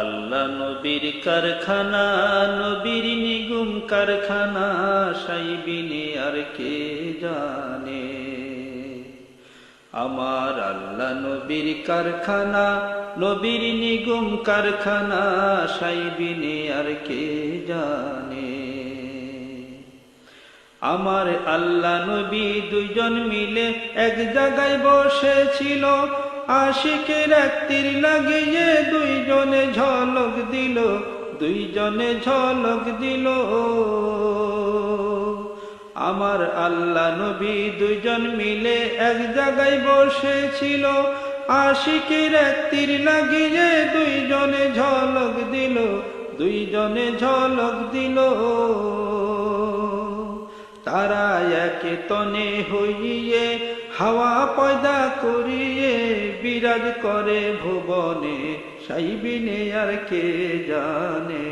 আল্লাহ নবীর কারখানা, নবীর নিগুম কারখানা, সাইবিনে আর কে জানে। আমার আল্লাহ নবীর কারখানা, নবীর নিগুম কারখানা, সাইবিনে আর কে জানে। আমার আল্লাহ নবী দুইজন মিলে এক জায়গায় বসেছিল, আশিকের এক তীর লাগিয়ে দুইজনে ঝলক দিল, দুইজনে ঝলক দিল। আমার আল্লাহ নবী দুইজন মিলে এক জায়গায় বসেছিল, আশিকের এক তীর লাগিয়ে দুইজনে ঝলক দিল, দুইজনে ঝলক দিল। তারা একে তনে হইয়ে হাওয়া পয়দা করিয়ে বিরাজ করে ভুবনে, সাইবিনে আর কে জানে।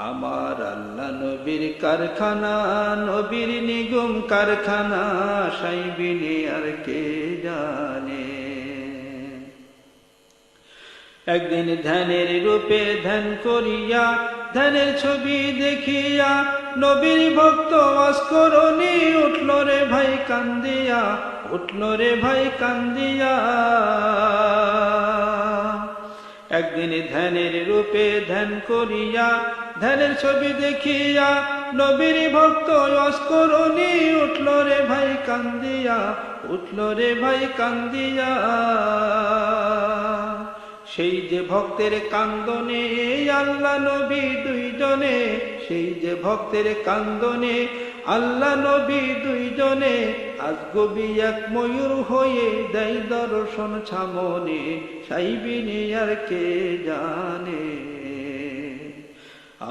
আমার আল্লাহ নবীর কারখানা, নবীর নিগুম কারখানা, সাইবিনে আর কে জানে। একদিন ধ্যানের রূপে ধ্যান করিয়া, ধ্যানের ছবি দেখিয়া, নবীর ভক্ত অস্করণী উঠল রে ভাই কান্দিয়া, উঠল রে ভাই কান্দিয়া। একদিন ধ্যানের রূপে ধ্যান করিয়া, ধ্যানের ছবি দেখিয়া, নবীর ভক্ত অস্করণী উঠল রে ভাই কান্দিয়া, উঠল রে ভাই কান্দিয়া। সেই যে ভক্তের কান্দনে আল্লাহ নবী দুইজনে, সেই যে ভক্তের কান্দনে আল্লাহ নবী দুইজনে, আজগবি এক ময়ূর হয়ে দেয় দর্শন ছামনে, সাইবিনে আর কে জানে।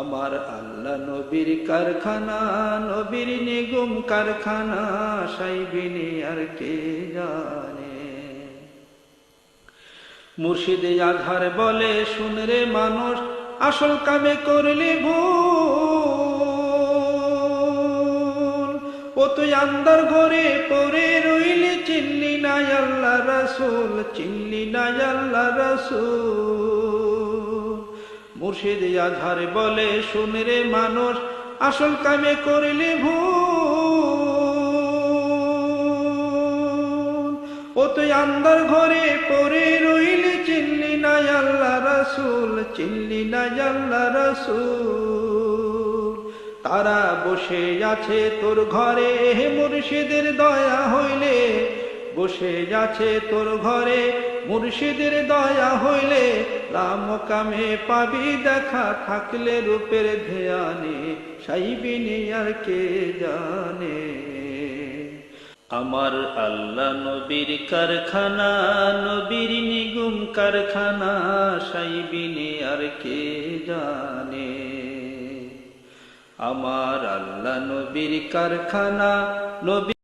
আমার আল্লাহ নবীর কারখানা, নবীর নিগুম কারখানা, সাইবিনে আর কে জানে। মুর্শিদে আধার বলে শুনরে মানুষ, আসল কামে করলি ভুল, ও তুই আন্দার ঘরে পড়ে রইলি, চিনলি না আল্লাহ রাসূল, চিনলি না আল্লাহ রাসূল। মুর্শিদে আধার বলে শুনরে মানুষ, আসল কামে করলি ভুল, ও তুই আন্দার ঘরে পড়ে রইলি, চিনলি না আল্লাহ রাসূল, চিনলি না আল্লাহ রাসূল। তারা বসে আছে তোর ঘরে মুর্শিদের দয়া হইলে, বসে আছে তোর ঘরে মুর্শিদের দয়া হইলে, রাম কামে পাবি দেখা থাকলে রূপের ধ্যানে, সাইবিনে আর কে জানে। আমার আল্লাহ নবীর কারখানা, নবীর নিগুম কারখানা, সাইবিনে আর কে জানে। আমার আল্লাহ নবীর কারখানা, নবী